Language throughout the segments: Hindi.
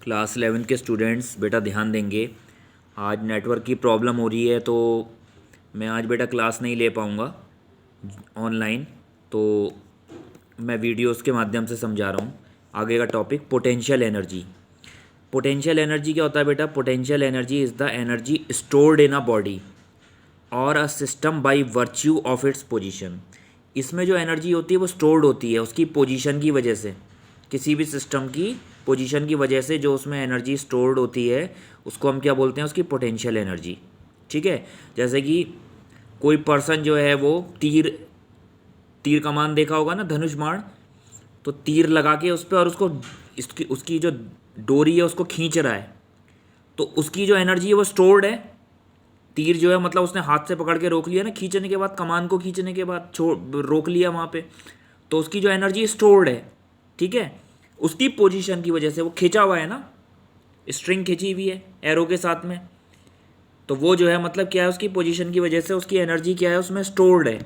क्लास 11 के स्टूडेंट्स बेटा ध्यान देंगे। आज नेटवर्क की प्रॉब्लम हो रही है तो मैं आज बेटा क्लास नहीं ले पाऊँगा ऑनलाइन, तो मैं वीडियोस के माध्यम से समझा रहा हूँ। आगे का topic potential energy. Potential energy क्या होता है बेटा? Potential energy is the energy stored in a body और a system by virtue of its position. इसमें जो एनर्जी होती है वो स्टोर्ड होती है उसकी पोजीशन की वजह से, किसी भी सिस्टम की पोजीशन की वजह से जो उसमें एनर्जी स्टोर्ड होती है उसको हम क्या बोलते हैं? उसकी पोटेंशियल एनर्जी। ठीक है, जैसे कि कोई पर्सन जो है वो तीर तीर कमान देखा होगा ना, धनुष बाण, तो तीर लगा के उस पर और उसको उसकी जो डोरी है उसको खींच रहा है, तो उसकी जो एनर्जी है वो स्टोर्ड है। तीर जो है मतलब उसने हाथ से पकड़ के रोक लिया ना, खींचने के बाद, कमान को खींचने के बाद रोक लिया वहाँ पे, तो उसकी जो एनर्जी स्टोर्ड है। ठीक है, उसकी पोजीशन की वजह से, वो खींचा हुआ है ना, स्ट्रिंग खींची हुई है एरो के साथ में, तो वो जो है मतलब क्या है, उसकी पोजीशन की वजह से उसकी एनर्जी क्या है, उसमें स्टोर्ड है।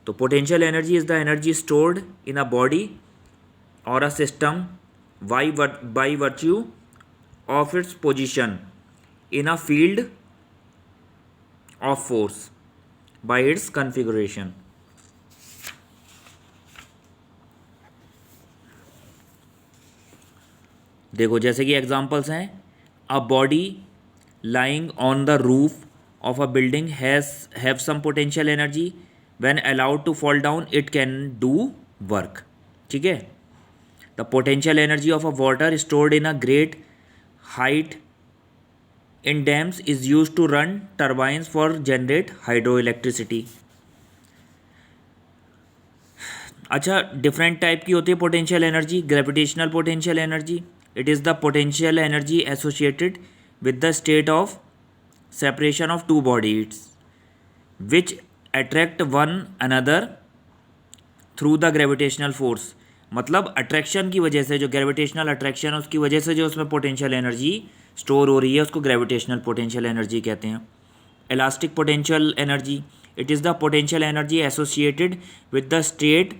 तो potential energy is the energy stored in a body और a system by virtue of its position in a field of force by its configuration. देखो जैसे कि एग्जांपल्स हैं, a body lying on the roof of a building have some potential energy, when allowed to fall down it can do work. ठीक है, the potential energy of a water stored in a great height in dams is use to run turbines for generate hydro electricity. अच्छा, डिफरेंट टाइप की होती है potential energy. Gravitational potential energy, it is the potential energy associated with the state of separation of two bodies which attract one another through the gravitational force. मतलब अट्रैक्शन की वजह से, जो ग्रेविटेशनल अट्रैक्शन है उसकी वजह से जो उसमें पोटेंशियल एनर्जी स्टोर हो रही है उसको ग्रेविटेशनल पोटेंशियल एनर्जी कहते हैं। Elastic potential energy, it is the potential energy associated with the state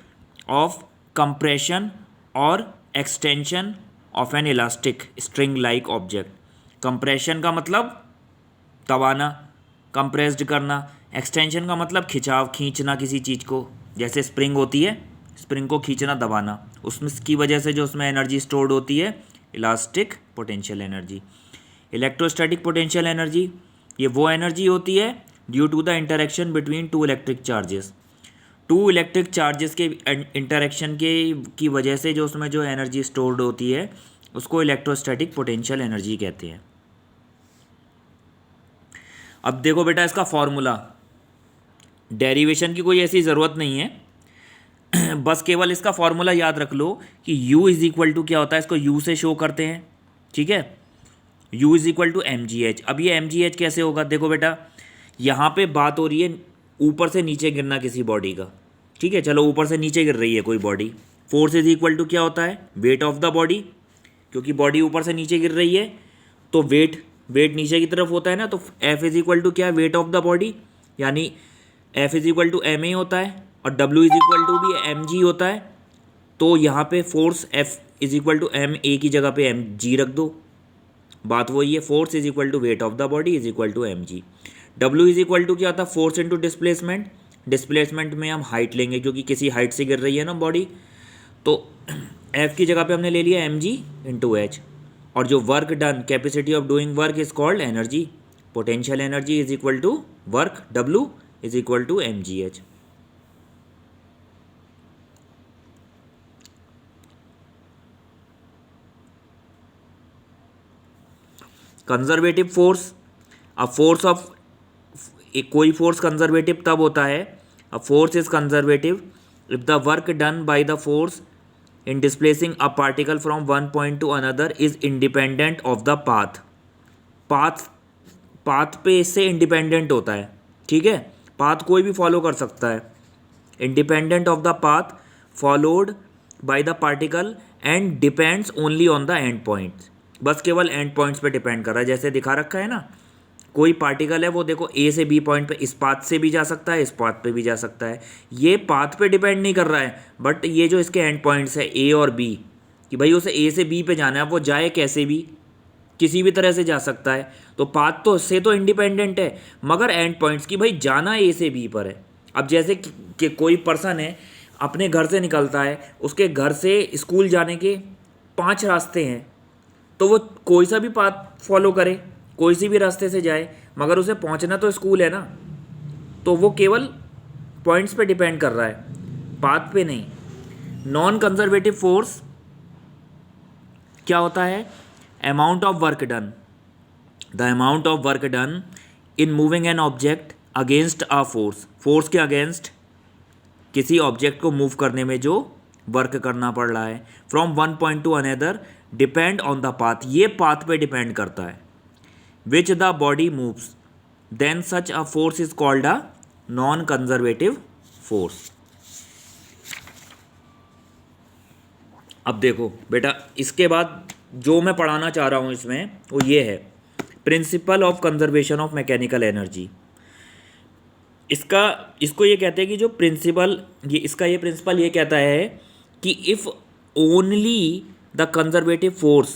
of compression और extension of an elastic string like object. Compression का मतलब दबाना, कंप्रेस्ड करना। एक्सटेंशन का मतलब खिंचाव, खींचना किसी चीज़ को, जैसे स्प्रिंग होती है, स्प्रिंग को खींचना, दबाना, उसमें की वजह से जो उसमें एनर्जी स्टोर्ड होती है, elastic potential energy. Electrostatic potential energy, ये वो एनर्जी होती है due to the interaction between two electric charges. Two electric charges के इंटरेक्शन की वजह से जो उसमें जो एनर्जी स्टोर्ड होती है उसको इलेक्ट्रोस्टैटिक पोटेंशियल एनर्जी कहते हैं। अब देखो बेटा इसका फॉर्मूला, डेरिवेशन की कोई ऐसी ज़रूरत नहीं है बस केवल इसका फॉर्मूला याद रख लो कि U इज़ इक्वल टू क्या होता है, इसको U से शो करते हैं। ठीक है, U is equal to mgh। अब ये mgh कैसे होगा? देखो बेटा, यहाँ पे बात हो रही है ऊपर से नीचे गिरना किसी बॉडी का। ठीक है, चलो ऊपर से नीचे गिर रही है कोई body, force is equal to क्या होता है? Weight of the body. क्योंकि बॉडी ऊपर से नीचे गिर रही है तो वेट नीचे की तरफ होता है ना, तो F इज इक्वल टू क्या? वेट ऑफ द बॉडी, यानी F is equal to ma होता है और W इज इक्वल टू भी mg होता है। तो यहाँ पे force F is equal to ma की जगह पे mg रख दो, बात वही है। Force is equal to weight of the body is equal to mg। W is equal to क्या होता है? Force into displacement. डिस्प्लेसमेंट में हम हाइट लेंगे क्योंकि किसी हाइट से गिर रही है ना बॉडी, तो F की जगह पे हमने ले लिया mg इंटू h। और जो work done, capacity of doing work is called energy. Potential energy is equal to work W is equal to mgh। Conservative force, a force of, कोई फोर्स कंजर्वेटिव तब होता है, a force is conservative if the work done by the force in displacing a particle from one point to another is independent of the path. Path पे इससे इंडिपेंडेंट होता है। ठीक है, पाथ कोई भी फॉलो कर सकता है। Independent of the path followed by the particle and depends only on the end points. बस केवल एंड पॉइंट्स पे डिपेंड कर रहा है। जैसे दिखा रखा है ना, कोई पार्टिकल है वो देखो ए से बी पॉइंट पे, इस पाथ से भी जा सकता है, इस पाथ पे भी जा सकता है। ये पाथ पे डिपेंड नहीं कर रहा है, बट ये जो इसके एंड पॉइंट्स है ए और बी, कि भाई उसे ए से बी पे जाना है, अब वो जाए कैसे भी, किसी भी तरह से जा सकता है, तो पाथ तो उससे तो इंडिपेंडेंट है, मगर एंड पॉइंट्स की भाई जाना ए से बी पर है। अब जैसे कि कोई पर्सन है, अपने घर से निकलता है, उसके घर से स्कूल जाने के 5 रास्ते हैं, तो वो कोई सा भी पाथ फॉलो करे, कोई सी भी रास्ते से जाए, मगर उसे पहुंचना तो स्कूल है ना। तो वो केवल पॉइंट्स पे डिपेंड कर रहा है, पाथ पे नहीं। नॉन कंजर्वेटिव फोर्स क्या होता है? Amount of work done, the amount of work done in moving an object against a force, force के अगेंस्ट किसी ऑब्जेक्ट को मूव करने में जो वर्क करना पड़ रहा है, from one point to another depend on the path, ये पाथ पे डिपेंड करता है, which the body moves, then such a force is called a non conservative force. अब देखो बेटा, इसके बाद जो मैं पढ़ाना चाह रहा हूँ इसमें वो ये है, principle of conservation of mechanical energy. इसको ये कहते हैं कि जो प्रिंसिपल, ये प्रिंसिपल ये कहता है कि if only the conservative force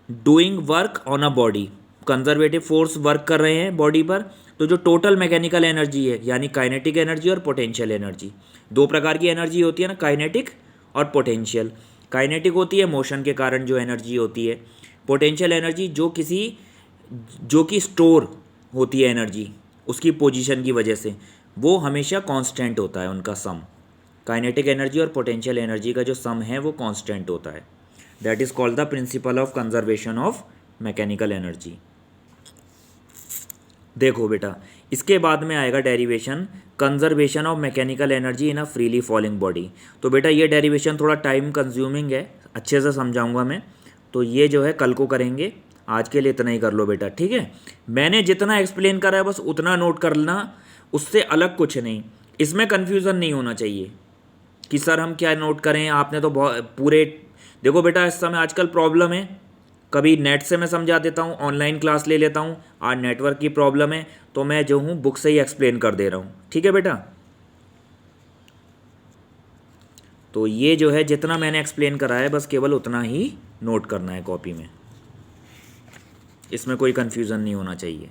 doing work on a body, conservative force work कर रहे हैं बॉडी पर, तो जो टोटल मैकेनिकल एनर्जी है, यानी काइनेटिक एनर्जी और पोटेंशियल एनर्जी, दो प्रकार की एनर्जी होती है ना, काइनेटिक और पोटेंशियल। काइनेटिक होती है मोशन के कारण जो एनर्जी होती है, पोटेंशियल एनर्जी जो कि स्टोर होती है एनर्जी उसकी पोजीशन की वजह से, वो हमेशा कांस्टेंट होता है उनका सम। काइनेटिक एनर्जी और पोटेंशियल एनर्जी का जो सम है वो कांस्टेंट होता है। That is called the principle of conservation of mechanical energy. देखो बेटा, इसके बाद में आएगा derivation conservation of mechanical energy in a freely falling body. तो बेटा ये डेरिवेशन थोड़ा टाइम कंज्यूमिंग है, अच्छे से समझाऊंगा मैं, तो ये जो है कल को करेंगे। आज के लिए इतना ही कर लो बेटा, ठीक है। मैंने जितना एक्सप्लेन करा है बस उतना नोट कर लेना, उससे अलग कुछ नहीं। इसमें कन्फ्यूज़न नहीं होना चाहिए कि सर हम क्या नोट करें, आपने तो बहुत पूरे। देखो बेटा, इस समय आजकल प्रॉब्लम है, कभी नेट से मैं समझा देता हूँ, ऑनलाइन क्लास ले लेता हूँ, आज नेटवर्क की प्रॉब्लम है, तो मैं जो हूँ बुक से ही एक्सप्लेन कर दे रहा हूँ, ठीक है बेटा। तो ये जो है जितना मैंने एक्सप्लेन करा है बस केवल उतना ही नोट करना है कॉपी में, इसमें कोई कन्फ्यूज़न नहीं होना चाहिए।